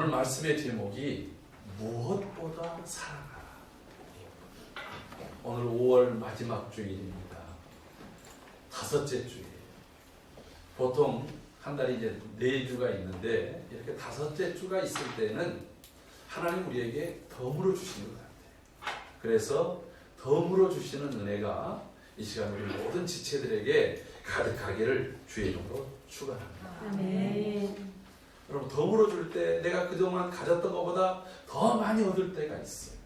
오늘 말씀의 제목이 무엇보다 사랑하라. 오늘 5월 마지막 주일입니다. 5째 주일. 보통 한 달이 이제 4주가 있는데 이렇게 5째 주가 있을 때는 하나님 우리에게 덤으로 주시는 것 같아요. 그래서 덤으로 주시는 은혜가 이 시간 우리 모든 지체들에게 가득하기를 주의 이름으로 축원합니다. 아멘. 여러분, 덤으로 줄 때 내가 그동안 가졌던 것보다 더 많이 얻을 때가 있어요.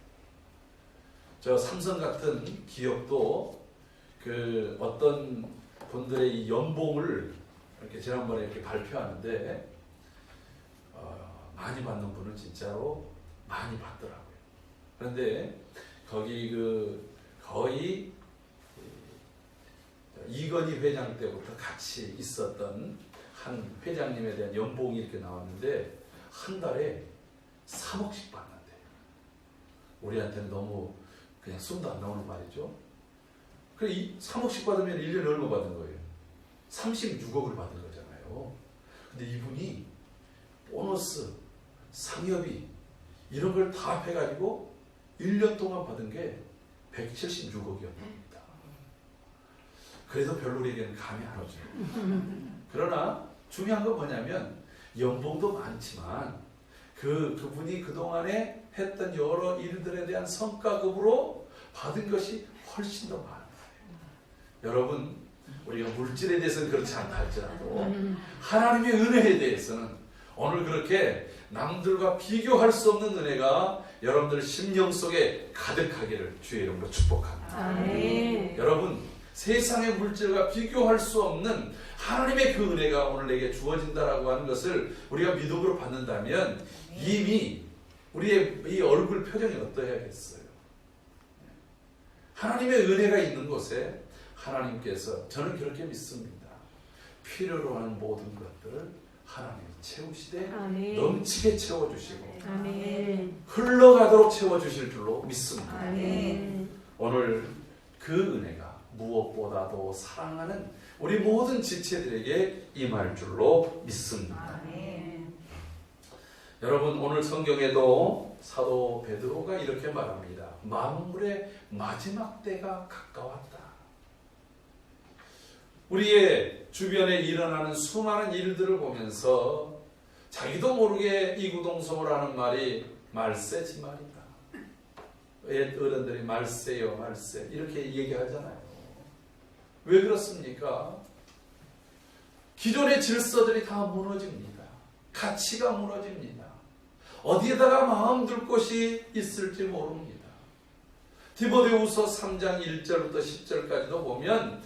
저 삼성 같은 기업도 그 어떤 분들의 이 연봉을 이렇게 지난번에 이렇게 발표하는데 많이 받는 분은 진짜로 많이 받더라고요. 그런데 거기 거의 이건희 회장 때부터 같이 있었던 한 회장님에 대한 연봉이 이렇게 나왔는데 한 달에 3억씩 받는데요. 우리한테는 너무 그냥 숨도 안 나오는 말이죠. 그래, 3억씩 받으면 1년에 얼마 받은 거예요? 36억을 받은 거잖아요. 근데 이분이 보너스, 상여비 이런 걸 다 해가지고 1년 동안 받은 게 176억이었답니다. 그래도 별로 우리에게는 감이 안 오죠. 그러나 중요한 건 뭐냐면 연봉도 많지만 그분이 그동안에 했던 여러 일들에 대한 성과급으로 받은 것이 훨씬 더 많아요. 여러분, 우리가 물질에 대해서는 그렇지 않다 할지라도 하나님의 은혜에 대해서는 오늘 그렇게 남들과 비교할 수 없는 은혜가 여러분들 심령 속에 가득하기를 주의 이름으로 축복합니다. 아멘. 여러분, 세상의 물질과 비교할 수 없는 하나님의 그 은혜가 오늘 내게 주어진다라고 하는 것을 우리가 믿음으로 받는다면 이미 우리의 이 얼굴 표정이 어떠해야겠어요? 하나님의 은혜가 있는 곳에 하나님께서, 저는 그렇게 믿습니다, 필요로 하는 모든 것들을 하나님이 채우시되 아멘. 넘치게 채워주시고 아멘. 흘러가도록 채워주실 줄로 믿습니다. 아멘. 오늘 그 은혜가 무엇보다도 사랑하는 우리 모든 지체들에게 임할 줄로 믿습니다. 아멘. 여러분, 오늘 성경에도 사도 베드로가 이렇게 말합니다. 만물의 마지막 때가 가까웠다. 우리의 주변에 일어나는 수많은 일들을 보면서 자기도 모르게 이구동성으로 하는 말이 말세지 말이다. 옛 어른들이 말세요 말세 이렇게 얘기하잖아요. 왜 그렇습니까? 기존의 질서들이 다 무너집니다. 가치가 무너집니다. 어디에다가 마음 둘 곳이 있을지 모릅니다. 디모데후서 3장 1절부터 10절까지도 보면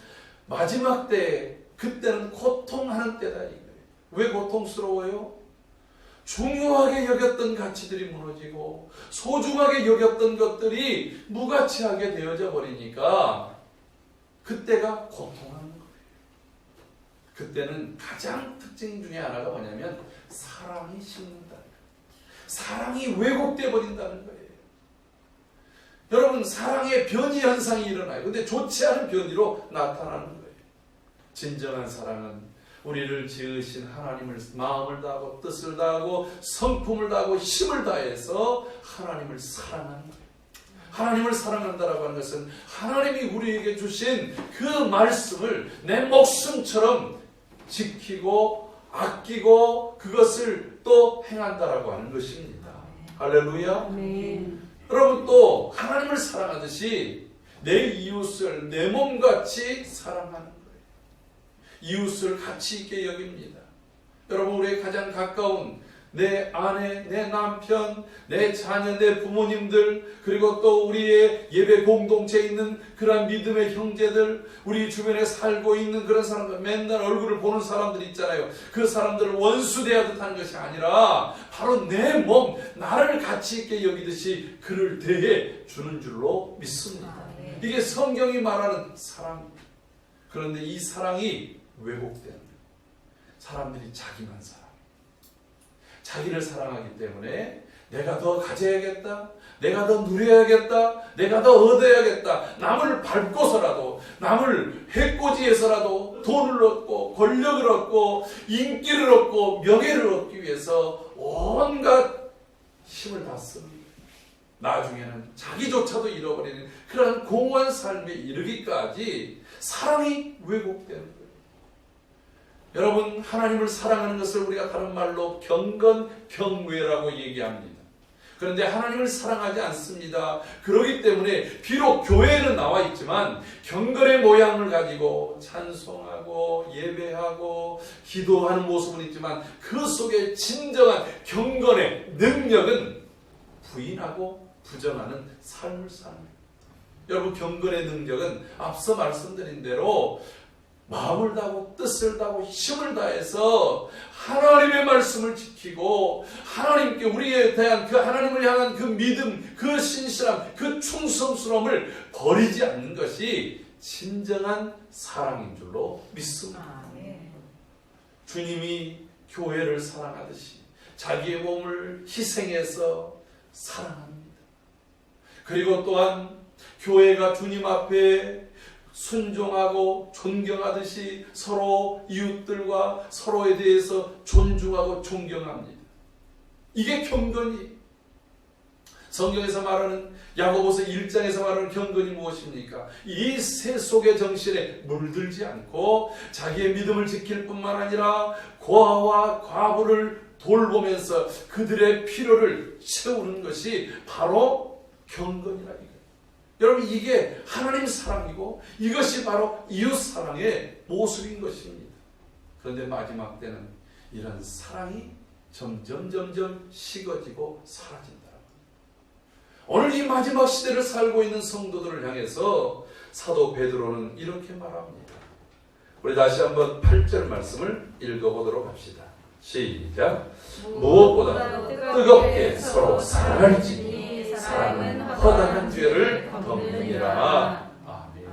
마지막 때, 그때는 고통하는 때다 이거예요. 왜 고통스러워요? 중요하게 여겼던 가치들이 무너지고 소중하게 여겼던 것들이 무가치하게 되어져 버리니까 그때가 고통하는 거예요. 그때는 가장 특징 중에 하나가 뭐냐면 사랑이 식는다. 사랑이 왜곡되어 버린다는 거예요. 여러분, 사랑의 변이 현상이 일어나요. 근데 좋지 않은 변이로 나타나는 거예요. 진정한 사랑은 우리를 지으신 하나님을 마음을 다하고 뜻을 다하고 성품을 다하고 힘을 다해서 하나님을 사랑하는 거예요. 하나님을 사랑한다라고 하는 것은 하나님이 우리에게 주신 그 말씀을 내 목숨처럼 지키고 아끼고 그것을 또 행한다라고 하는 것입니다. 할렐루야. 아멘. 여러분, 또 하나님을 사랑하듯이 내 이웃을 내 몸같이 사랑하는 거예요. 이웃을 가치 있게 여깁니다. 여러분, 우리의 가장 가까운 내 아내, 내 남편, 내 자녀, 내 부모님들, 그리고 또 우리의 예배 공동체에 있는 그런 믿음의 형제들, 우리 주변에 살고 있는 그런 사람들, 맨날 얼굴을 보는 사람들 있잖아요. 그 사람들을 원수 대하듯 하는 것이 아니라 바로 내 몸, 나를 가치 있게 여기듯이 그를 대해 주는 줄로 믿습니다. 이게 성경이 말하는 사랑입니다. 그런데 이 사랑이 왜곡되는 거예요. 사람들이 자기만 사랑해요. 자기를 사랑하기 때문에 내가 더 가져야겠다, 내가 더 누려야겠다, 내가 더 얻어야겠다, 남을 밟고서라도, 남을 해코지해서라도 돈을 얻고 권력을 얻고 인기를 얻고 명예를 얻기 위해서 온갖 힘을 다 쓰는 거예요. 나중에는 자기조차도 잃어버리는 그런 공허한 삶에 이르기까지 사랑이 왜곡되는 거예요. 여러분, 하나님을 사랑하는 것을 우리가 다른 말로 경건경외라고 얘기합니다. 그런데 하나님을 사랑하지 않습니다. 그렇기 때문에 비록 교회에는 나와 있지만 경건의 모양을 가지고 찬송하고 예배하고 기도하는 모습은 있지만 그 속에 진정한 경건의 능력은 부인하고 부정하는 삶을 사는 거예요. 여러분, 경건의 능력은 앞서 말씀드린 대로 마음을 다하고 뜻을 다하고 힘을 다해서 하나님의 말씀을 지키고 하나님께 우리에 대한 그 하나님을 향한 그 믿음, 그 신실함, 그 충성스러움을 버리지 않는 것이 진정한 사랑인 줄로 믿습니다. 주님이 교회를 사랑하듯이 자기의 몸을 희생해서 사랑합니다. 그리고 또한 교회가 주님 앞에 순종하고 존경하듯이 서로 이웃들과 서로에 대해서 존중하고 존경합니다. 이게 경건이. 성경에서 말하는 야고보서 1장에서 말하는 경건이 무엇입니까? 이 세속의 정신에 물들지 않고 자기의 믿음을 지킬 뿐만 아니라 고아와 과부를 돌보면서 그들의 필요를 채우는 것이 바로 경건이라 이거예요. 여러분, 이게 하나님 사랑이고 이것이 바로 이웃 사랑의 모습인 것입니다. 그런데 마지막 때는 이런 사랑이 점점 식어지고 사라진다. 오늘 이 마지막 시대를 살고 있는 성도들을 향해서 사도 베드로는 이렇게 말합니다. 우리 다시 한번 8절 말씀을 읽어보도록 합시다. 시작. 무엇보다 뜨겁게 서로 사랑할지니 사랑은 허다한 죄를 덮느니라. 아멘.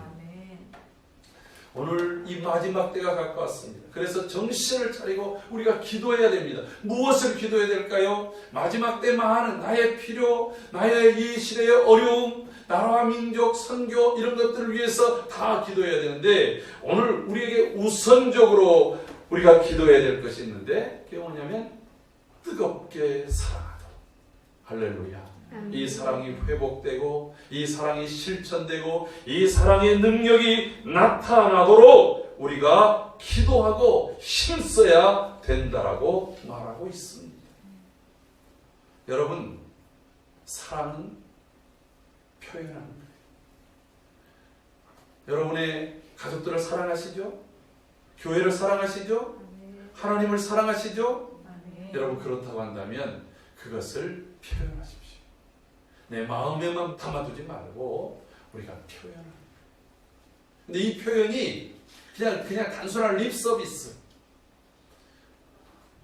오늘 이 마지막 때가 가까웠습니다. 그래서 정신을 차리고 우리가 기도해야 됩니다. 무엇을 기도해야 될까요? 마지막 때 많은 나의 필요, 나의 이 시대의 어려움, 나라와 민족, 선교 이런 것들을 위해서 다 기도해야 되는데 오늘 우리에게 우선적으로 우리가 기도해야 될 것이 있는데 그게 뭐냐면 뜨겁게 사랑하도록. 할렐루야. 이 사랑이 회복되고 이 사랑이 실천되고 이 사랑의 능력이 나타나도록 우리가 기도하고 힘써야 된다라고 말하고 있습니다. 여러분, 사랑은 표현하는 거예요. 여러분의 가족들을 사랑하시죠? 교회를 사랑하시죠? 하나님을 사랑하시죠? 여러분, 그렇다고 한다면 그것을 표현하십시오. 내 마음에만 담아두지 말고 우리가 표현을. 근데 이 표현이 그냥 단순한 립 서비스.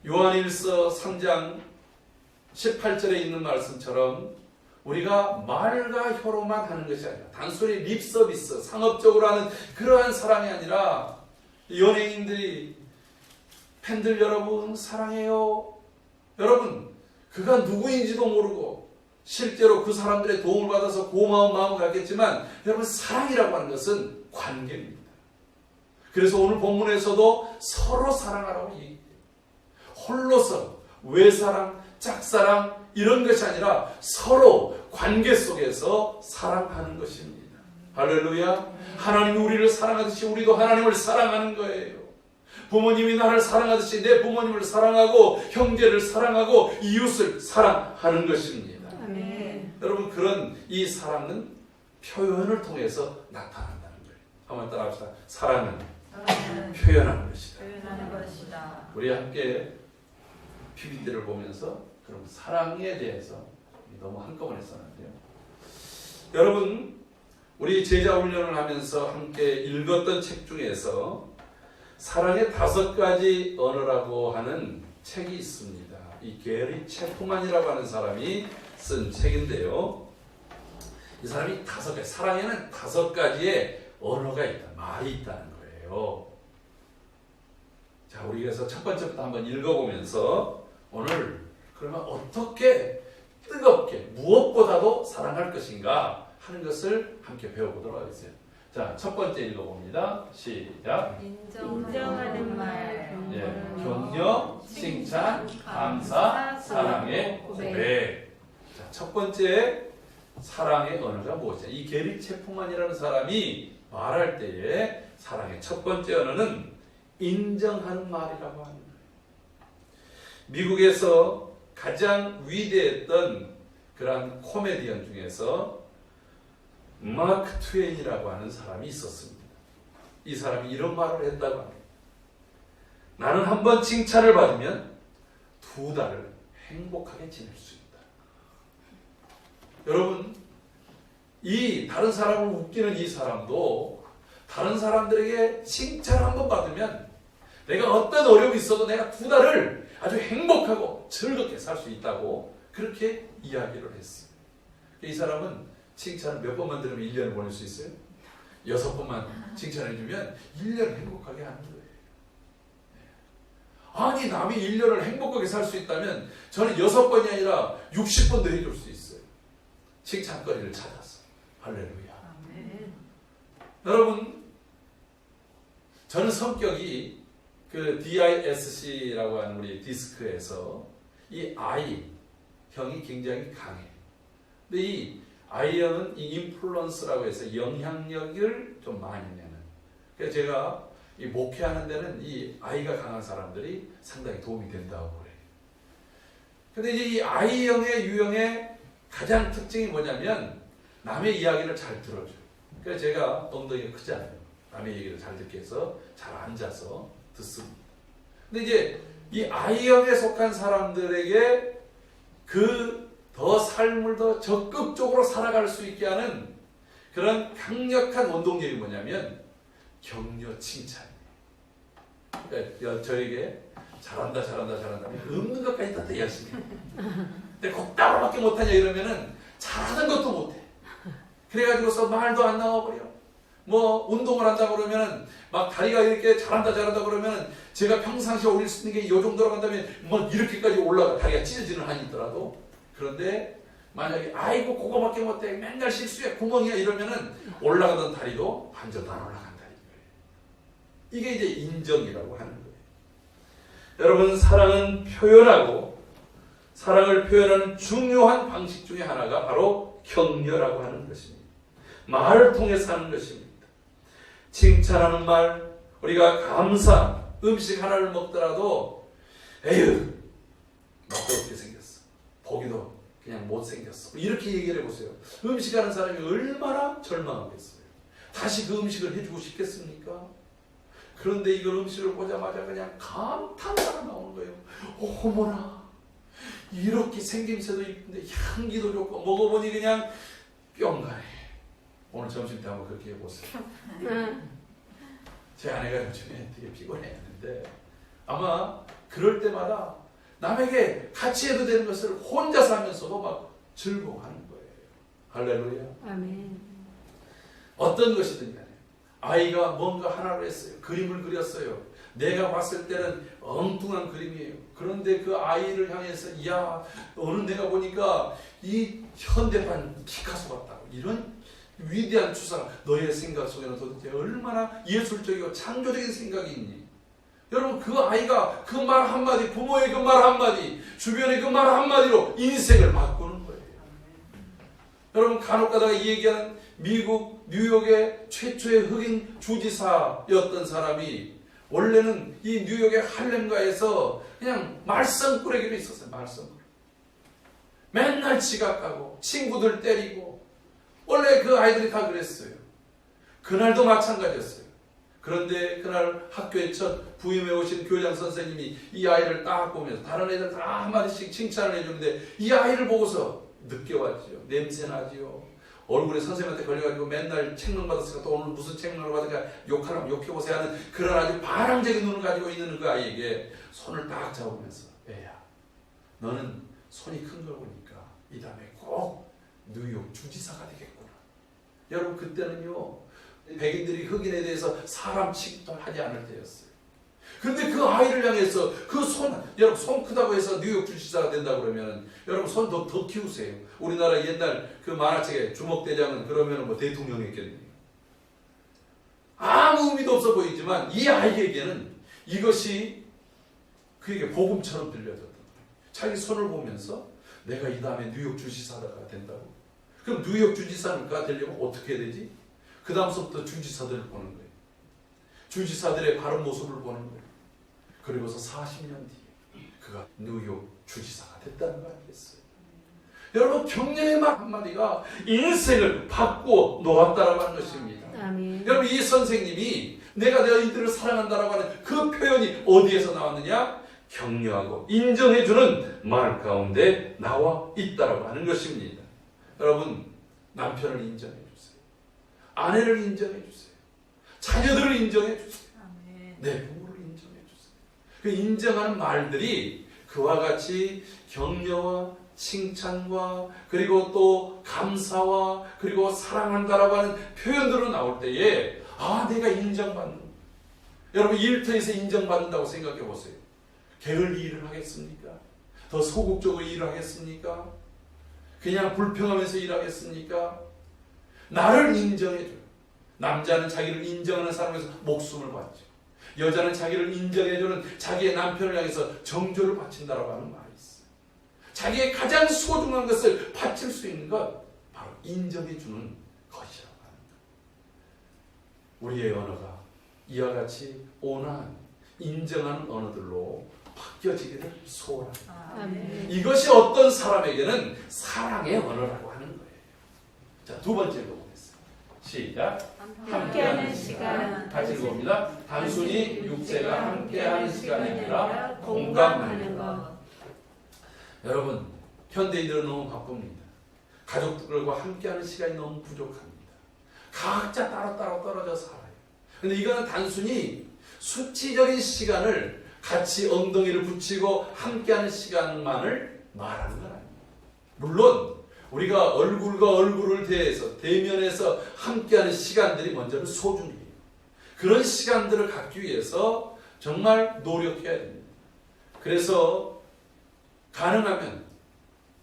요한일서 3장 18절에 있는 말씀처럼 우리가 말과 혀로만 하는 것이 아니라 단순히 립 서비스, 상업적으로 하는 그러한 사랑이 아니라 연예인들이 팬들 여러분 사랑해요. 여러분, 그가 누구인지도 모르고 실제로 그 사람들의 도움을 받아서 고마운 마음을 갖겠지만 여러분, 사랑이라고 하는 것은 관계입니다. 그래서 오늘 본문에서도 서로 사랑하라고 얘기해요. 홀로서 외사랑, 짝사랑 이런 것이 아니라 서로 관계 속에서 사랑하는 것입니다. 할렐루야. 하나님이 우리를 사랑하듯이 우리도 하나님을 사랑하는 거예요. 부모님이 나를 사랑하듯이 내 부모님을 사랑하고 형제를 사랑하고 이웃을 사랑하는 것입니다. 여러분, 그런 이 사랑은 표현을 통해서 나타난다는 거예요. 한번 따라합시다. 사랑은 표현하는 것이다. 우리 함께 PPT를 보면서 그럼 사랑에 대해서 너무 한꺼번에 썼는데요. 여러분, 우리 제자 훈련을 하면서 함께 읽었던 책 중에서 사랑의 5가지 언어라고 하는 책이 있습니다. 이 게리 체프만이라고 하는 사람이 쓴 책인데요. 이 사람이 5가지, 사랑에는 5가지의 언어가 있다, 말이 있다는 거예요. 자, 우리 그래서 첫 번째부터 한번 읽어보면서 오늘 그러면 어떻게 뜨겁게 무엇보다도 사랑할 것인가 하는 것을 함께 배워보도록 하겠습니다. 자, 첫 번째 읽어봅니다. 시작. 인정하는 말, 격려, 칭찬, 감사, 사랑의 고백. 자, 첫 번째 사랑의 언어가 무엇이냐? 이 게리 체프만이라는 사람이 말할 때에 사랑의 첫 번째 언어는 인정하는 말이라고 합니다. 미국에서 가장 위대했던 그런 코미디언 중에서 마크 트웨인이라고 하는 사람이 있었습니다. 이 사람이 이런 말을 했다고 합니다. 나는 한 번 칭찬을 받으면 2달을 행복하게 지낼 수 있다. 여러분, 이 다른 사람을 웃기는 이 사람도 다른 사람들에게 칭찬을 한 번 받으면 내가 어떤 어려움이 있어도 내가 2달을 아주 행복하고 즐겁게 살 수 있다고 그렇게 이야기를 했어요. 이 사람은 칭찬을 몇 번만 들으면 1년을 보낼 수 있어요? 6번만 칭찬해주면 1년을 행복하게 하는 거예요. 아니, 남이 1년을 행복하게 살 수 있다면 저는 6번이 아니라 60번도 해줄 수 있어요. 칭찬거리를 찾아서. 할렐루야. 여러분, 저는 성격이 그 DISC라고 하는 우리 디스크에서 이 I형이 굉장히 강해요. 근데 이 I형은 이 인플루언스라고 해서 영향력을 좀 많이 내는. 그래서 제가 이 목회하는 데는 이 I가 강한 사람들이 상당히 도움이 된다고 그래요. 근데 이제 이 I형의 유형의 가장 특징이 뭐냐면 남의 이야기를 잘 들어줘요. 그래서 제가 엉덩이가 크잖아요. 남의 얘기를 잘 듣게 해서 잘 앉아서 듣습니다. 근데 이제 이 I형에 속한 사람들에게 그 더 삶을 더 적극적으로 살아갈 수 있게 하는 그런 강력한 원동력이 뭐냐면 격려 칭찬이에요. 그러니까 저에게 잘한다 없는 것까지 다 열심히 해. 근데 곡따로밖에 못하냐 이러면은 잘하는 것도 못해. 그래가지고서 말도 안 나와버려. 뭐 운동을 한다 그러면은 막 다리가 이렇게 잘한다 그러면은 제가 평상시에 올릴 수 있는 게 이 정도로 간다면 뭐 이렇게까지 올라가 다리가 찢어지는 한이 있더라도. 그런데 만약에 아이고 그거밖에 못해 맨날 실수해 구멍이야 이러면은 올라가던 다리도 반절도 안 올라간다는 거예요. 이게 이제 인정이라고 하는 거예요. 여러분, 사랑은 표현하고 사랑을 표현하는 중요한 방식 중에 하나가 바로 격려라고 하는 것입니다. 말을 통해서 하는 것입니다. 칭찬하는 말, 우리가 감사, 음식 하나를 먹더라도 에휴 맛도 없게 생겼어. 보기도 그냥 못생겼어. 이렇게 얘기를 해보세요. 음식하는 사람이 얼마나 절망하겠어요. 다시 그 음식을 해주고 싶겠습니까? 그런데 이걸 음식을 보자마자 그냥 감탄사가 나오는 거예요. 어머나, 이렇게 생김새도 이쁜데 향기도 좋고 먹어보니 그냥 뿅 가네. 오늘 점심 때 한번 그렇게 해보세요. 제 아내가 요즘에 되게 피곤했는데 아마 그럴 때마다 남에게 같이 해도 되는 것을 혼자서 하면서도 막 즐거워하는 거예요. 할렐루야. 아멘. 어떤 것이든 간에 아이가 뭔가 하나를 했어요. 그림을 그렸어요. 내가 봤을 때는 엉뚱한 그림이에요. 그런데 그 아이를 향해서 야, 오늘 내가 보니까 이 현대판 피카소 같다고 이런 위대한 추상, 너의 생각 속에는 도대체 얼마나 예술적이고 창조적인 생각이 있니? 여러분, 그 아이가 그 말 한마디, 부모의 그 말 한마디, 주변의 그 말 한마디로 인생을 바꾸는 거예요. 여러분, 간혹 가다가 이 얘기하는 미국 뉴욕의 최초의 흑인 주지사였던 사람이 원래는 이 뉴욕의 할렘가에서 그냥 말썽꾸러기로 있었어요. 말썽꾸러기. 맨날 지각하고 친구들 때리고 원래 그 아이들이 다 그랬어요. 그날도 마찬가지였어요. 그런데 그날 학교에 첫 부임해 오신 교장 선생님이 이 아이를 딱 보면서 다른 애들 다 한마디씩 칭찬을 해주는데 이 아이를 보고서 늦게 왔지요. 냄새나지요. 얼굴에 선생님한테 걸려가지고 맨날 책망 받았으니까 또 오늘 무슨 책망을 받을까 욕하라면 욕해보세요 하는 그런 아주 반항적인 눈을 가지고 있는 그 아이에게 손을 딱 잡으면서 애야, 너는 손이 큰 걸 보니까 이 다음에 꼭 뉴욕 주지사가 되겠구나. 여러분, 그때는요 백인들이 흑인에 대해서 사람 취급도 하지 않을 때였어요. 그런데 그 아이를 향해서 그 손, 여러분 손 크다고 해서 뉴욕 주지사가 된다 그러면 여러분 손 더 키우세요. 우리나라 옛날 그 만화책에 주먹대장은 그러면 뭐 대통령이겠네요. 아무 의미도 없어 보이지만 이 아이에게는 이것이 그에게 복음처럼 들려졌던 거예요. 자기 손을 보면서 내가 이 다음에 뉴욕 주지사가 된다고? 그럼 뉴욕 주지사가 되려면 어떻게 해야 되지? 그 다음서부터 주지사들을 보는 거예요. 주지사들의 바른 모습을 보는 거예요. 그리고서 40년 뒤에 그가 뉴욕 주지사가 됐다는 거 아니겠어요? 여러분, 격려의 말 한마디가 인생을 바꾸어 놓았다라고 하는 것입니다. 아멘. 여러분, 이 선생님이 내가 이들을 사랑한다라고 하는 그 표현이 어디에서 나왔느냐? 격려하고 인정해주는 말 가운데 나와 있다라고 하는 것입니다. 여러분, 남편을 인정해주세요. 아내를 인정해주세요. 자녀들을 인정해주세요. 내 부모를 인정해주세요. 그 인정하는 말들이 그와 같이 격려와 칭찬과 그리고 또 감사와 그리고 사랑한다라고 하는 표현들로 나올 때에 내가 인정받는, 여러분, 일터에서 인정받는다고 생각해 보세요. 게을리 일을 하겠습니까? 더 소극적으로 일을 하겠습니까? 그냥 불평하면서 일하겠습니까? 나를 인정해줘요. 남자는 자기를 인정하는 사람에서 목숨을 바치고, 여자는 자기를 인정해주는 자기의 남편을 향해서 정조를 바친다라고 하는 말이 있어요. 자기의 가장 소중한 것을 바칠 수 있는 것, 바로 인정해주는 것이라고 합니다. 우리의 언어가 이와 같이 온화한 인정하는 언어들로 바뀌어지기를 소원합니다. 아멘. 이것이 어떤 사람에게는 사랑의 언어라고 하는 거예요. 자, 두 번째 보겠습니다. 시작. 함께하는 시간. 같이 읽어봅니다. 단순히 육체가 함께하는 시간이 아니라 공감하는 것. 여러분, 현대인들은 너무 바쁩니다. 가족들과 함께하는 시간이 너무 부족합니다. 각자 따로따로 떨어져 살아요. 근데 이거는 단순히 수치적인 시간을 같이 엉덩이를 붙이고 함께하는 시간만을 말하는 건 아닙니다. 물론 우리가 얼굴과 얼굴을 대면해서 함께하는 시간들이 먼저는 소중해요. 그런 시간들을 갖기 위해서 정말 노력해야 됩니다. 그래서 가능하면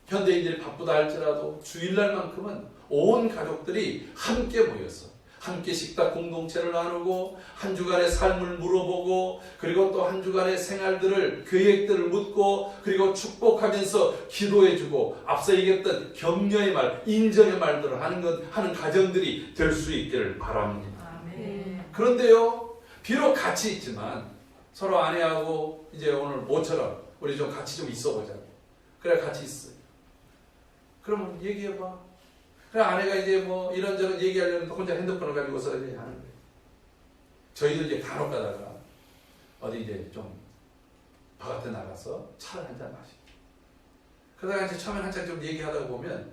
현대인들이 바쁘다 할지라도 주일날만큼은 온 가족들이 함께 모여서 함께 식탁 공동체를 나누고 한 주간의 삶을 물어보고 그리고 또 한 주간의 생활들을 계획들을 묻고 그리고 축복하면서 기도해주고 앞서 얘기했던 격려의 말, 인정의 말들을 하는 가정들이 될 수 있기를 바랍니다. 아멘. 그런데요, 비록 같이 있지만 서로 아내하고 이제 오늘 모처럼 우리 좀 같이 좀 있어보자고. 그래 같이 있어요. 그러면 얘기해봐. 그래 아내가 이제 뭐 이런저런 얘기하려면 혼자 핸드폰을 가지고서 이제 하는 거예요. 저희도 이제 간혹 가다가 어디 이제 좀 바깥에 나가서 차를 한잔 마시고 그러다가 이제 처음에 한참 좀 얘기하다 보면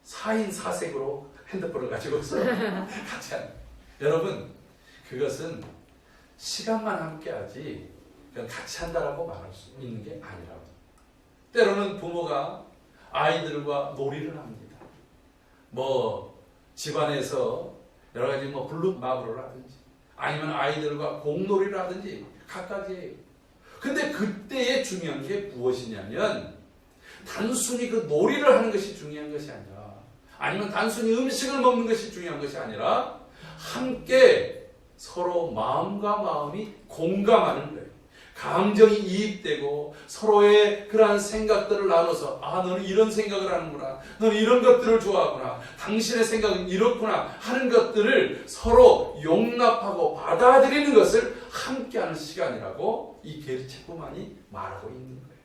4인 4색으로 핸드폰을 가지고서 같이 하는 거예요. 여러분, 그것은 시간만 함께 하지 그냥 같이 한다라고 말할 수 있는 게 아니라고. 때로는 부모가 아이들과 놀이를 합니다. 뭐 집안에서 여러 가지 뭐 블루마블을 하든지 아니면 아이들과 공놀이를 하든지 각가지예요. 근데 그때의 중요한 게 무엇이냐면 단순히 그 놀이를 하는 것이 중요한 것이 아니라 아니면 단순히 음식을 먹는 것이 중요한 것이 아니라 함께 서로 마음과 마음이 공감하는 거예요. 감정이 이입되고 서로의 그러한 생각들을 나눠서 너는 이런 생각을 하는구나. 너는 이런 것들을 좋아하구나. 당신의 생각은 이렇구나 하는 것들을 서로 용납하고 받아들이는 것을 함께하는 시간이라고 이 게르체프만이 말하고 있는 거예요.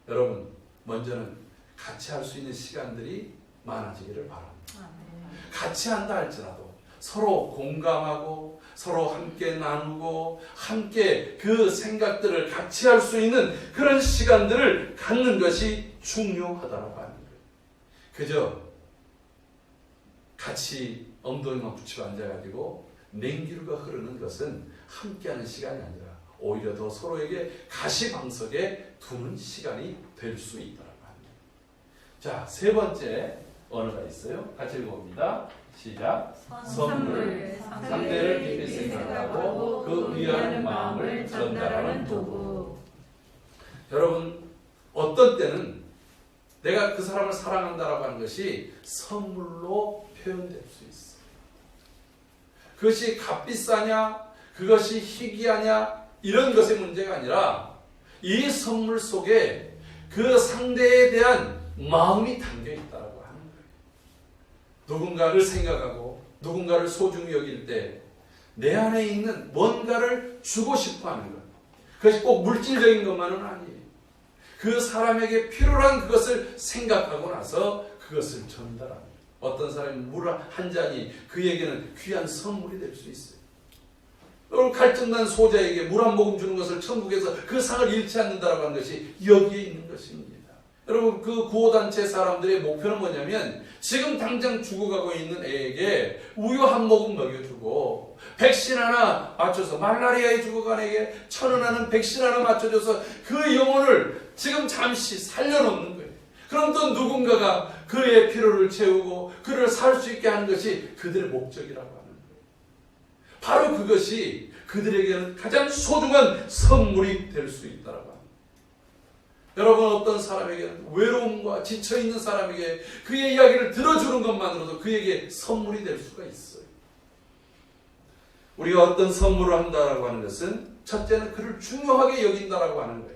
여러분, 먼저는 같이 할 수 있는 시간들이 많아지기를 바랍니다. 같이 한다 할지라도 서로 공감하고 서로 함께 나누고 함께 그 생각들을 같이 할 수 있는 그런 시간들을 갖는 것이 중요하다고 하는 거예요. 그저 같이 엉덩이만 붙이고 앉아가지고 냉기류가 흐르는 것은 함께하는 시간이 아니라 오히려 더 서로에게 가시방석에 두는 시간이 될 수 있다고 합니다. 자, 세 번째 언어가 있어요. 같이 읽어봅니다. 시작. 선물. 상대를 깊이 생각하고 그 위하는 마음을 전달하는 도구. 여러분, 어떤 때는 내가 그 사람을 사랑한다라고 하는 것이 선물로 표현될 수 있어요. 그것이 값비싸냐, 그것이 희귀하냐 이런 것의 문제가 아니라 이 선물 속에 그 상대에 대한 마음이 담겨 있다고 하는 거예요. 누군가를 생각하고 누군가를 소중히 여길 때 내 안에 있는 뭔가를 주고 싶어 하는 것. 그것이 꼭 물질적인 것만은 아니에요. 그 사람에게 필요한 그것을 생각하고 나서 그것을 전달합니다. 어떤 사람이 물 한 잔이 그에게는 귀한 선물이 될 수 있어요. 갈증난 소자에게 물 한 모금 주는 것을 천국에서 그 상을 잃지 않는다라고 하는 것이 여기에 있는 것입니다. 여러분, 그 구호단체 사람들의 목표는 뭐냐면 지금 당장 죽어가고 있는 애에게 우유 한 모금 먹여주고 백신 하나 맞춰서 말라리아에 죽어간 애에게 1,000원 백신 하나 맞춰줘서 그 영혼을 지금 잠시 살려놓는 거예요. 그럼 또 누군가가 그의 필요를 채우고 그를 살 수 있게 하는 것이 그들의 목적이라고 하는 거예요. 바로 그것이 그들에게는 가장 소중한 선물이 될 수 있다고 합니다. 여러분, 어떤 사람에게는 외로움과 지쳐있는 사람에게 그의 이야기를 들어주는 것만으로도 그에게 선물이 될 수가 있어요. 우리가 어떤 선물을 한다라고 하는 것은 첫째는 그를 중요하게 여긴다라고 하는 거예요.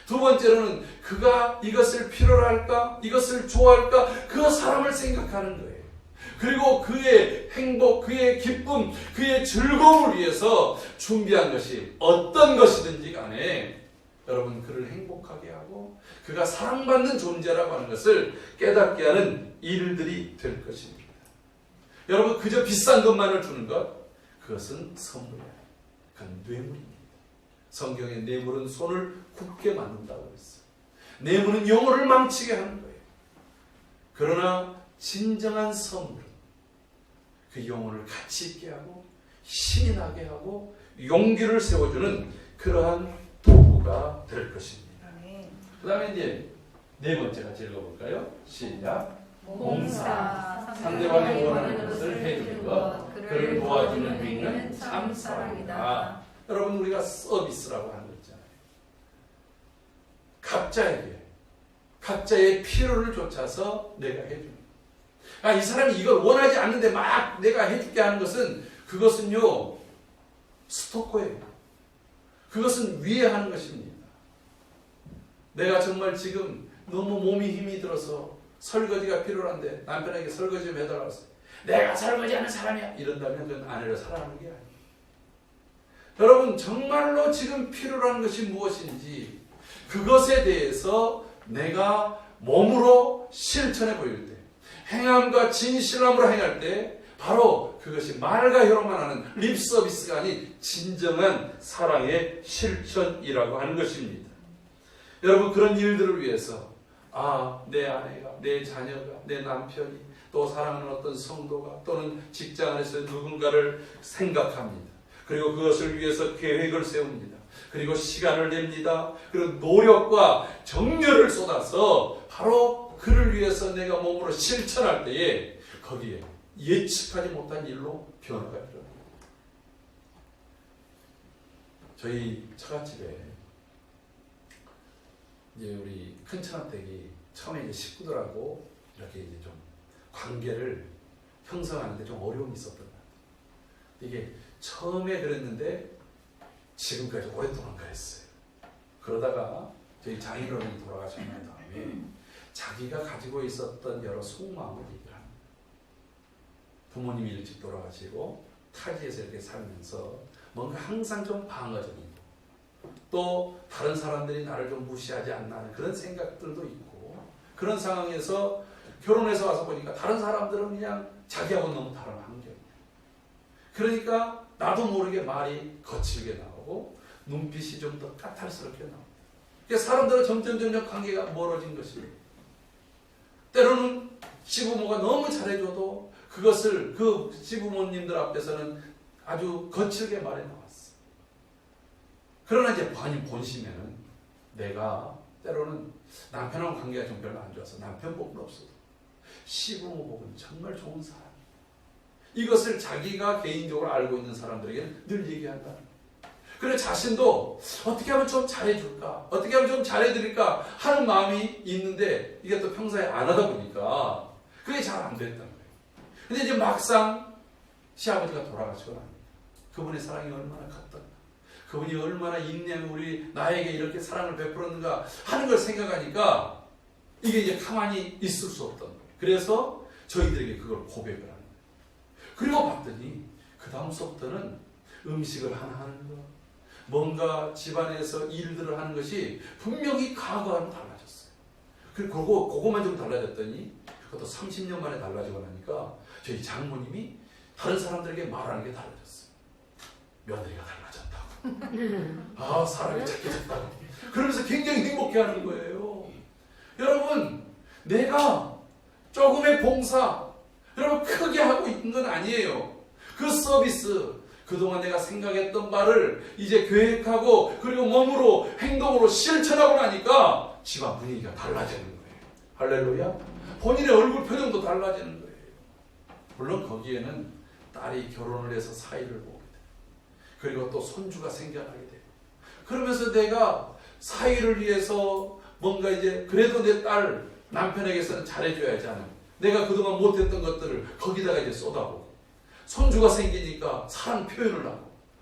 두 번째로는 그가 이것을 필요로 할까? 이것을 좋아할까? 그 사람을 생각하는 거예요. 그리고 그의 행복, 그의 기쁨, 그의 즐거움을 위해서 준비한 것이 어떤 것이든지 간에 여러분 그를 행복하게 하고 그가 사랑받는 존재라고 하는 것을 깨닫게 하는 일들이 될 것입니다. 여러분, 그저 비싼 것만을 주는 것, 그것은 선물이야. 그건 뇌물입니다. 성경에 뇌물은 손을 굳게 만든다고 했어요. 뇌물은 영혼을 망치게 하는 거예요. 그러나 진정한 선물은 그 영혼을 가치 있게 하고 신이 나게 하고 용기를 세워주는 그러한 도구가 될 것입니다. 그 다음에 이제 네 번째 같이 읽어볼까요? 시작. 봉사, 상대방이 원하는 것을 해주는 것, 그를 도와주는 행위는 참 사랑이다. 여러분, 우리가 서비스라고 하는 거 있잖아요. 각자에게 각자의 필요를 쫓아서 내가 해주는 것. 이 사람이 이걸 원하지 않는데 막 내가 해줄게 하는 것은 그것은요 스토커예요. 그것은 위해하는 것입니다. 내가 정말 지금 너무 몸이 힘이 들어서 설거지가 필요한데 남편에게 설거지 좀 해달라고 했어요. 내가 설거지하는 사람이야 이런다면 그건 아내를 사랑하는 게 아니에요. 여러분, 정말로 지금 필요로 하는 것이 무엇인지 그것에 대해서 내가 몸으로 실천해 보일 때, 행함과 진실함으로 행할 때 바로 그것이 말과 혀로만 하는 립 서비스가 아닌 진정한 사랑의 실천이라고 하는 것입니다. 여러분, 그런 일들을 위해서 내 아내가, 내 자녀가, 내 남편이, 또 사랑하는 어떤 성도가 또는 직장 안에서 누군가를 생각합니다. 그리고 그것을 위해서 계획을 세웁니다. 그리고 시간을 냅니다. 그리고 노력과 정열을 쏟아서 바로 그를 위해서 내가 몸으로 실천할 때에 거기에 예측하지 못한 일로 변화가 일어납니다. 저희 처갓집에 이제 우리 큰 처남댁이 처음에 이제 식구들하고 이렇게 이제 좀 관계를 형성하는데 좀 어려움이 있었던 것 같아요. 이게 처음에 그랬는데 지금까지 오랫동안 그랬어요. 그러다가 저희 장인어른이 돌아가신 다음에 자기가 가지고 있었던 여러 속마음을 얘기를 합니다. 부모님이 일찍 돌아가시고 타지에서 이렇게 살면서 뭔가 항상 좀 방어적이고 또 다른 사람들이 나를 좀 무시하지 않나 하는 그런 생각들도 있고, 그런 상황에서 결혼해서 와서 보니까 다른 사람들은 그냥 자기하고 너무 다른 환경이에요. 그러니까 나도 모르게 말이 거칠게 나오고 눈빛이 좀 더 까탈스럽게 나옵니다. 그러니까 사람들은 점점 관계가 멀어진 것이에요. 때로는 시부모가 너무 잘해줘도 그것을 그 시부모님들 앞에서는 아주 거칠게 말해 나왔어. 그러나 이제 본심에는 내가 때로는 남편하고 관계가 좀 별로 안 좋아서 남편 복은 없어도 시부모 복은 정말 좋은 사람. 이것을 자기가 개인적으로 알고 있는 사람들에게는 늘 얘기한다. 그래 자신도 어떻게 하면 좀 잘해줄까? 어떻게 하면 좀 잘해드릴까? 하는 마음이 있는데 이게 또 평소에 안 하다 보니까 그게 잘 안 됐다는 거예요. 근데 이제 막상 시아버지가 돌아가시고 나니까 그분의 사랑이 얼마나 컸던가. 그분이 얼마나 인내하며 나에게 이렇게 사랑을 베풀었는가 하는 걸 생각하니까 이게 이제 가만히 있을 수 없던 거예요. 그래서 저희들에게 그걸 고백을 하는 거예요. 그리고 봤더니 그 다음서부터는 음식을 하나 하는 거, 뭔가 집안에서 일들을 하는 것이 분명히 과거와는 달라졌어요. 그리고 그거만 좀 달라졌더니 그것도 30년 만에 달라지고 나니까 저희 장모님이 다른 사람들에게 말하는 게 달라졌어요. 며느리가 달라졌다고. 아, 사랑이 착해졌다고. 그러면서 굉장히 행복해하는 거예요. 여러분, 내가 조금의 봉사, 여러분 크게 하고 있는 건 아니에요. 그 서비스, 그동안 내가 생각했던 말을 이제 계획하고 그리고 몸으로 행동으로 실천하고 나니까 집안 분위기가 달라지는 거예요. 할렐루야. 본인의 얼굴 표정도 달라지는 거예요. 물론 거기에는 딸이 결혼을 해서 사이를 보게 돼요. 그리고 또 손주가 생겨나게 돼요. 그러면서 내가 사이를 위해서 뭔가 이제 그래도 내 딸 남편에게서는 잘해줘야지 하는, 내가 그동안 못했던 것들을 거기다가 이제 쏟아보고, 손주가 생기니까 사랑 표현을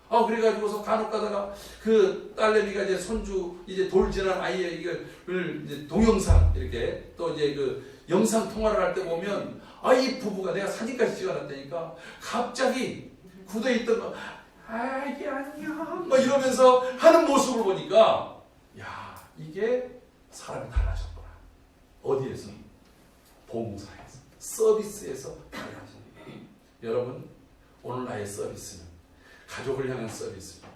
하고, 그래가지고서 간혹 가다가 그 딸내미가 이제 손주 이제 돌진한 아이의 이걸 이제 동영상 이렇게 또 이제 그 영상 통화를 할 때 보면 이 부부가 내가 사진까지 찍어놨다니까 갑자기 굳어 있던 거, 이게 안녕 뭐 이러면서 하는 모습을 보니까 야, 이게 사람이 달라졌구나. 어디에서? 봉사에서, 서비스에서 달라진 거예요. 여러분, 오늘 나의 서비스는 가족을 향한 서비스는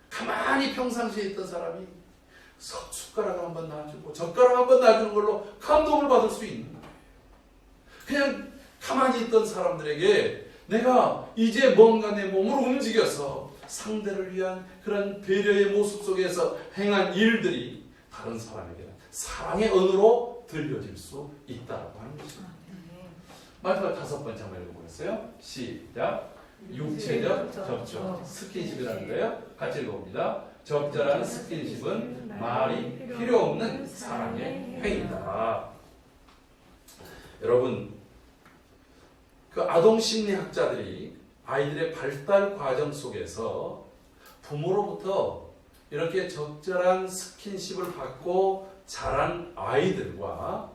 가만히 평상시에 있던 사람이 숟가락을 한번 놔주고 젓가락 한번 놔주는 걸로 감동을 받을 수 있는 거예요. 그냥 가만히 있던 사람들에게 내가 이제 뭔가 내 몸으로 움직여서 상대를 위한 그런 배려의 모습 속에서 행한 일들이 다른 사람에게는 사랑의 언어로 들려질 수 있다고 하는 것입니다. 마지막 5번째 한번 읽어보겠어요. 시작. 육체적 접촉, 스킨십이라는 거예요. 같이 읽어봅니다. 적절한 스킨십은 말이 필요 없는 사랑의 행위다. 여러분, 그 아동심리학자들이 아이들의 발달 과정 속에서 부모로부터 이렇게 적절한 스킨십을 받고 자란 아이들과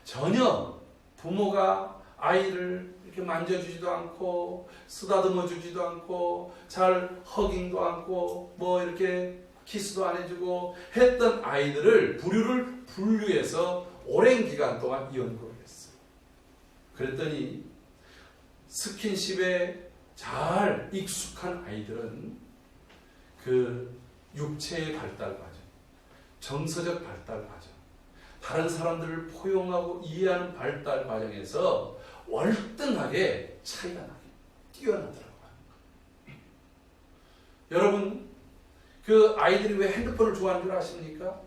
전혀 부모가 아이를 이렇게 만져주지도 않고 쓰다듬어 주지도 않고 잘 허깅도 않고 뭐 이렇게 키스도 안 해주고 했던 아이들을 부류를 분류해서 오랜 기간 동안 연구를 했어요. 그랬더니 스킨십에 잘 익숙한 아이들은 그 육체의 발달 과정, 정서적 발달 과정, 다른 사람들을 포용하고 이해하는 발달 과정에서 월등하게 차이가 나게 뛰어나더라고요. 여러분, 그 아이들이 왜 핸드폰을 좋아하는 줄 아십니까?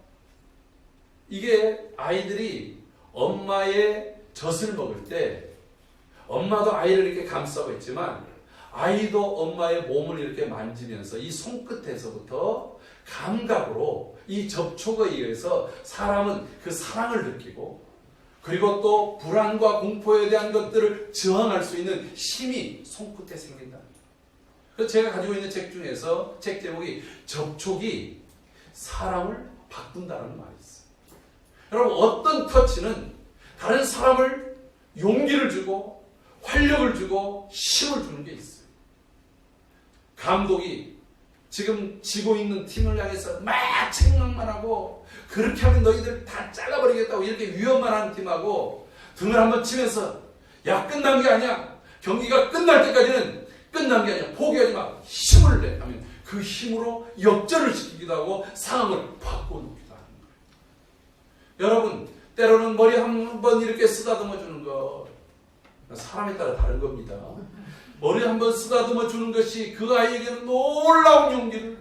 이게 아이들이 엄마의 젖을 먹을 때 엄마도 아이를 이렇게 감싸고 있지만 아이도 엄마의 몸을 이렇게 만지면서 이 손끝에서부터 감각으로 이 접촉에 의해서 사람은 그 사랑을 느끼고 그리고 또 불안과 공포에 대한 것들을 저항할 수 있는 힘이 손끝에 생긴다. 그래서 제가 가지고 있는 책 중에서 책 제목이 접촉이 사람을 바꾼다는 말이 있어요. 여러분, 어떤 터치는 다른 사람을 용기를 주고 활력을 주고 힘을 주는 게 있어요. 감독이 지금 지고 있는 팀을 향해서 막 책망만 하고 그렇게 하면 너희들 다 잘라버리겠다고 이렇게 위협만 하는 팀하고 등을 한번 치면서 야, 끝난 게 아니야. 경기가 끝날 때까지는 끝난 게 아니야. 포기하지 마. 힘을 내. 하면 그 힘으로 역전을 시키기도 하고 상황을 바꿔놓기도 하는 거예요. 여러분, 때로는 머리 한번 이렇게 쓰다듬어 주는 거 사람에 따라 다른 겁니다. 머리 한번 쓰다듬어 주는 것이 그 아이에게는 놀라운 용기를,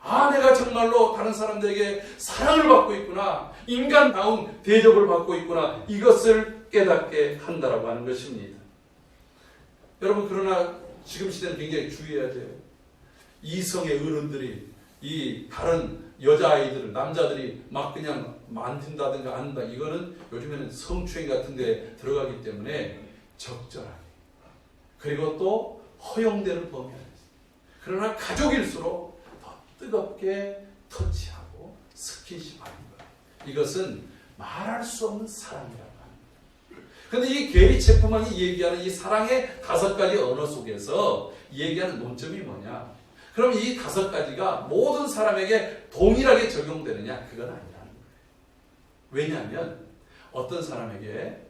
내가 정말로 다른 사람들에게 사랑을 받고 있구나, 인간다운 대접을 받고 있구나, 이것을 깨닫게 한다라고 하는 것입니다. 여러분, 그러나 지금 시대는 굉장히 주의해야 돼요. 이성의 어른들이 이 다른 여자아이들을, 남자들이 막 그냥 만진다든가 안다, 이거는 요즘에는 성추행 같은 데 들어가기 때문에 적절하게, 그리고 또 허용되는 범위 안에서, 그러나 가족일수록 더 뜨겁게 터치하고 스킨십하는 것. 이것은 말할 수 없는 사랑이라고 합니다. 그런데 이 게리 체프만이 얘기하는 이 사랑의 5가지 언어 속에서 얘기하는 논점이 뭐냐? 그럼 이 5가지가 모든 사람에게 동일하게 적용되느냐? 그건 아니라는 거예요. 왜냐하면 어떤 사람에게,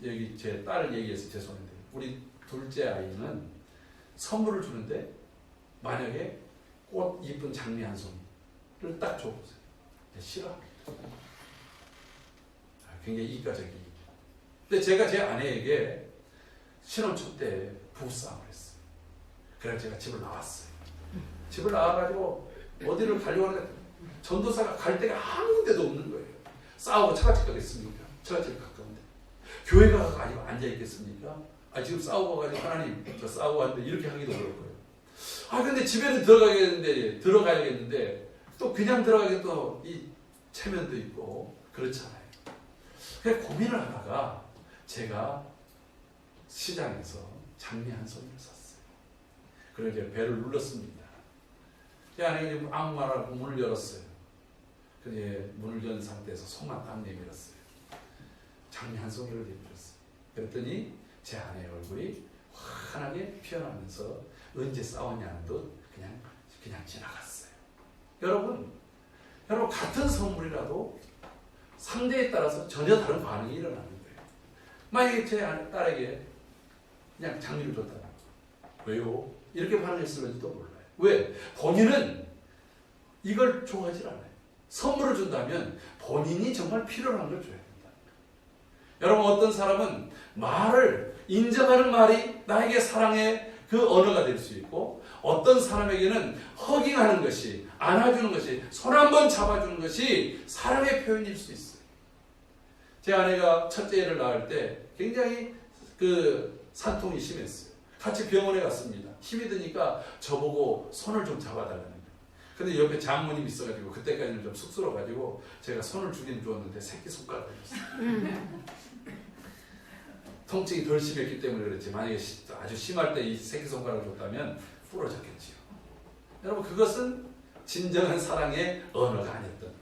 여기 제 딸 얘기해서 죄송한데, 우리 둘째 아이는 선물을 주는데 만약에 꽃 이쁜 장미 한 송이를 딱 줘보세요. 싫어합니다. 굉장히 이가적이에요. 근데 제가 제 아내에게 신혼초 때 부부싸움을 했어요. 그래서 제가 집을 나왔어요. 집을 나와가지고 어디를 가려고 하는데 전도사가 갈 데가 아무 데도 없는 거예요. 싸우고 처갓집 가겠습니까? 처갓집 가까운데. 교회 가서 아니고 앉아있겠습니까? 지금 싸우고 가지고 하나님 저 싸우고 왔는데 이렇게 하기도 어렵고요. 근데 집에는 들어가야겠는데 또 그냥 들어가기 또 이 체면도 있고 그렇잖아요. 그래서 고민을 하다가 제가 시장에서 장미 한 송이를 샀어요. 그래서 이제 배를 눌렀습니다. 제 아내가 아무 말 하고 문을 열었어요. 그래서 문을 연 상태에서 손만 딱 내밀었어요. 장미 한 송이를 내밀었어요. 그랬더니 제 아내의 얼굴이 환하게 피어나면서 언제 싸웠냐는 듯 그냥 지나갔어요. 여러분 같은 선물이라도 상대에 따라서 전혀 다른 반응이 일어나는 거예요. 만약에 제 딸에게 그냥 장미를 줬다. 왜요? 이렇게 반응했을지도 몰라요. 왜? 본인은 이걸 좋아하지 않아요. 선물을 준다면 본인이 정말 필요한 걸 줘야 된다. 여러분 어떤 사람은 말을 인정하는 말이 나에게 사랑의 그 언어가 될 수 있고 어떤 사람에게는 허깅하는 것이 안아주는 것이 손 한번 잡아주는 것이 사랑의 표현일 수 있어요. 제 아내가 첫째를 낳을 때 굉장히 그 산통이 심했어요. 같이 병원에 갔습니다. 힘이 드니까 저보고 손을 좀 잡아달라는 거예요. 근데 옆에 장모님이 있어가지고 그때까지는 좀 쑥스러워가지고 제가 손을 주긴 주었는데 새끼손가락을 줬어요. 통증이 덜 심했기 때문에 그렇지 만약에 아주 심할 때 이 새끼손가락을 줬다면 부러졌겠지요. 여러분 그것은 진정한 사랑의 언어가 아니었던 거죠.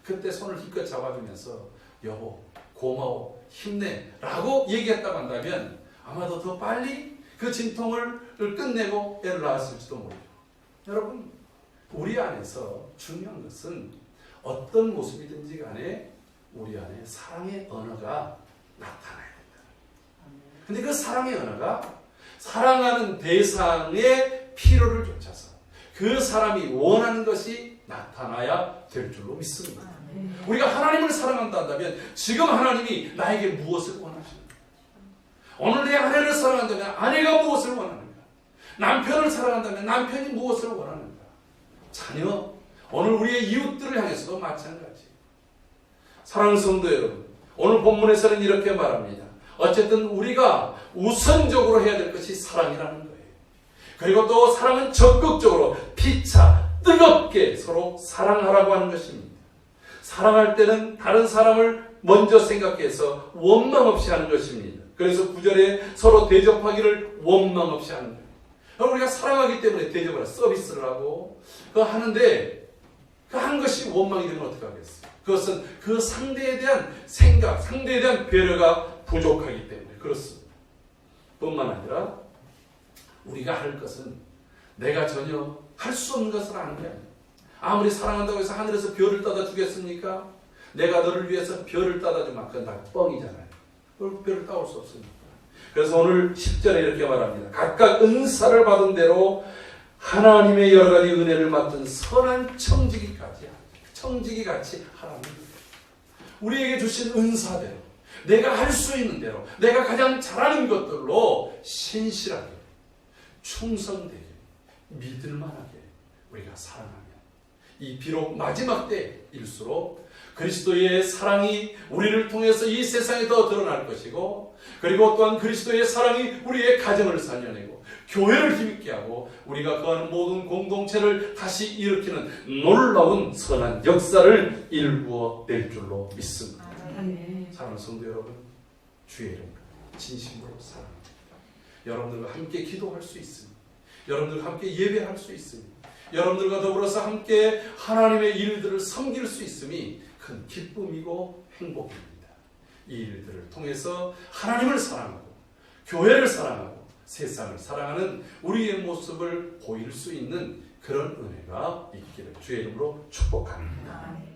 그때 손을 힘껏 잡아주면서 여보 고마워 힘내 라고 얘기했다고 한다면 아마도 더 빨리 그 진통을 끝내고 애를 낳았을지도 모르죠. 여러분 우리 안에서 중요한 것은 어떤 모습이든지 간에 우리 안에 사랑의 언어가 나타나야 된다. 근데 그 사랑의 언어가 사랑하는 대상의 필요를 쫓아서 그 사람이 원하는 것이 나타나야 될 줄로 믿습니다. 우리가 하나님을 사랑한다 한다면 지금 하나님이 나에게 무엇을 원하시는가? 오늘 내 아내를 사랑한다면 아내가 무엇을 원하는가? 남편을 사랑한다면 남편이 무엇을 원하는가? 자녀, 오늘 우리의 이웃들을 향해서도 마찬가지. 사랑하는 성도 여러분, 오늘 본문에서는 이렇게 말합니다. 어쨌든 우리가 우선적으로 해야 될 것이 사랑이라는 거예요. 그리고 또 사랑은 적극적으로 피차 뜨겁게 서로 사랑하라고 하는 것입니다. 사랑할 때는 다른 사람을 먼저 생각해서 원망 없이 하는 것입니다. 그래서 9절에 서로 대접하기를 원망 없이 하는 거예요. 우리가 사랑하기 때문에 대접을 서비스를 하고 그거 하는데 그 한 것이 원망이 되면 어떻게 하겠어요? 그것은 그 상대에 대한 생각, 상대에 대한 배려가 부족하기 때문에 그렇습니다. 뿐만 아니라 우리가 할 것은 내가 전혀 할 수 없는 것을 아는 게 아니에요. 아무리 사랑한다고 해서 하늘에서 별을 따다 주겠습니까? 내가 너를 위해서 별을 따다 주면 그건 다 뻥이잖아요. 별을 따올 수 없습니다. 그래서 오늘 10절에 이렇게 말합니다. 각각 은사를 받은 대로 하나님의 여러 가지 은혜를 맡은 선한 청지기 같이 하라는 거예요. 우리에게 주신 은사대로 내가 할 수 있는 대로 내가 가장 잘하는 것들로 신실하게 충성되게 믿을만하게 우리가 사랑하면 이 비록 마지막 때일수록 그리스도의 사랑이 우리를 통해서 이 세상에 더 드러날 것이고 그리고 또한 그리스도의 사랑이 우리의 가정을 살려내고 교회를 힘있게 하고 우리가 거하는 모든 공동체를 다시 일으키는 놀라운 선한 역사를 일구어 낼 줄로 믿습니다. 사랑하는 성도 여러분, 주의 이름 진심으로 사랑합니다. 여러분들과 함께 기도할 수 있습니다. 여러분들과 함께 예배할 수 있으니, 여러분들과 더불어서 함께 하나님의 일들을 섬길 수 있음이 큰 기쁨이고 행복입니다. 이 일들을 통해서 하나님을 사랑하고 교회를 사랑하고 세상을 사랑하는 우리의 모습을 보일 수 있는 그런 은혜가 있기를 주의 이름으로 축복합니다.